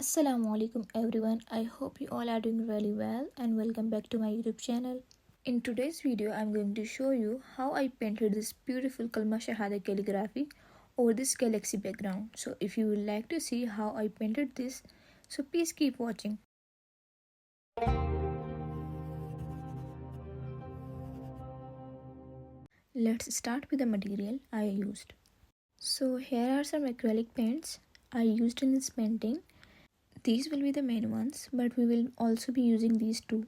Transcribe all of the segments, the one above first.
Assalamu alaikum everyone. I hope you all are doing really well and welcome back to my YouTube channel. In today's video, I'm going to show you how I painted this beautiful Kalma Shahada calligraphy over this galaxy background. So if you would like to see how I painted this, so please keep watching. Let's start with the material I used. So here are some acrylic paints I used in this painting. These will be the main ones, but we will also be using these two.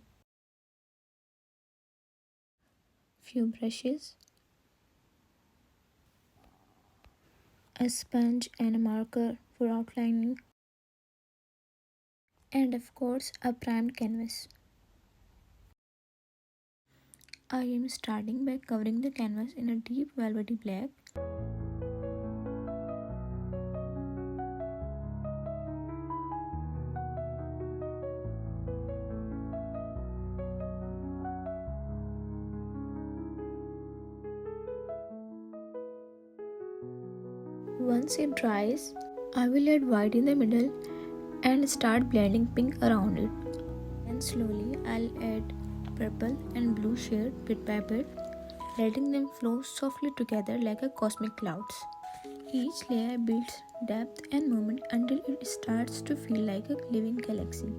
Few brushes, a sponge and a marker for outlining, and of course a primed canvas. I am starting by covering the canvas in a deep velvety black. Once it dries, I will add white in the middle and start blending pink around it. And slowly I'll add purple and blue shade bit by bit, letting them flow softly together like a cosmic clouds. Each layer builds depth and movement until it starts to feel like a living galaxy.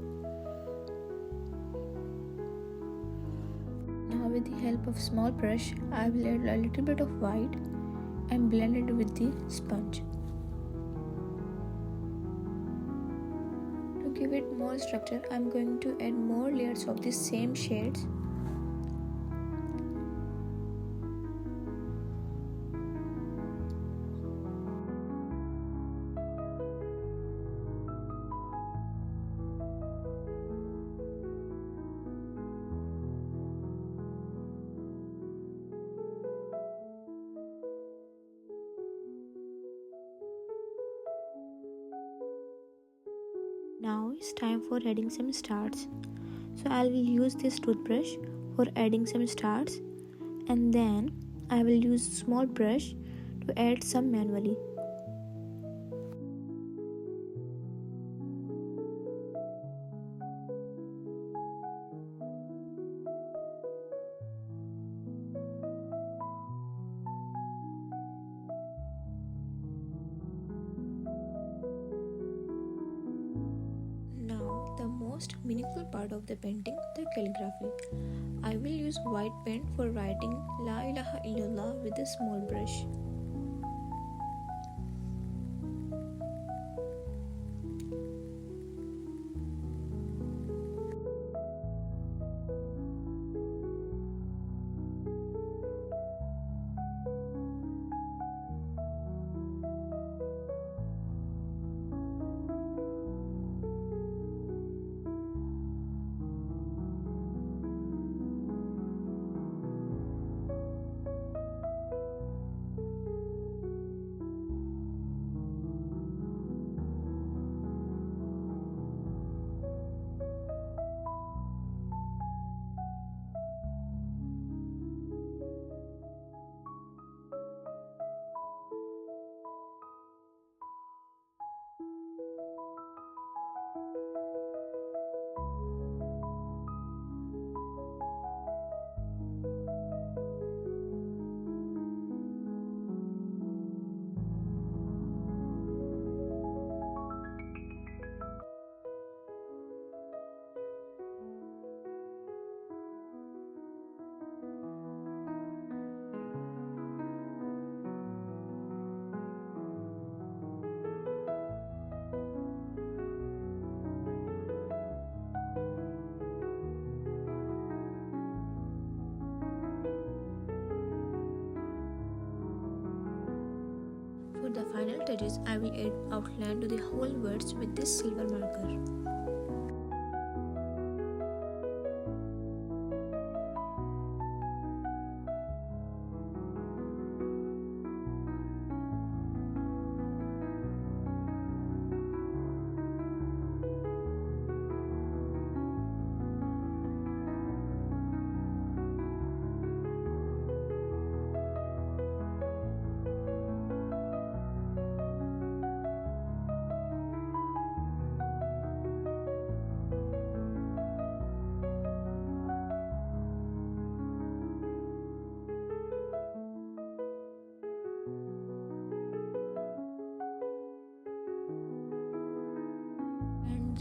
Now with the help of small brush, I will add a little bit of white and blend it with the sponge. To give it more structure, I am going to add more layers of the same shades. Now it's time for adding some stars. So I will use this toothbrush for adding some stars, and then I will use small brush to add some manually. Now the most meaningful part of the painting, the calligraphy. I will use white paint for writing La ilaha illallah with a small brush. For the final touches, I will add outline to the whole words with this silver marker.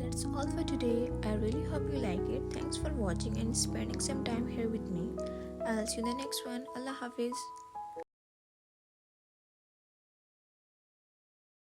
That's all for today. I really hope you like it. Thanks for watching and spending some time here with me. I'll see you in the next one. Allah Hafiz.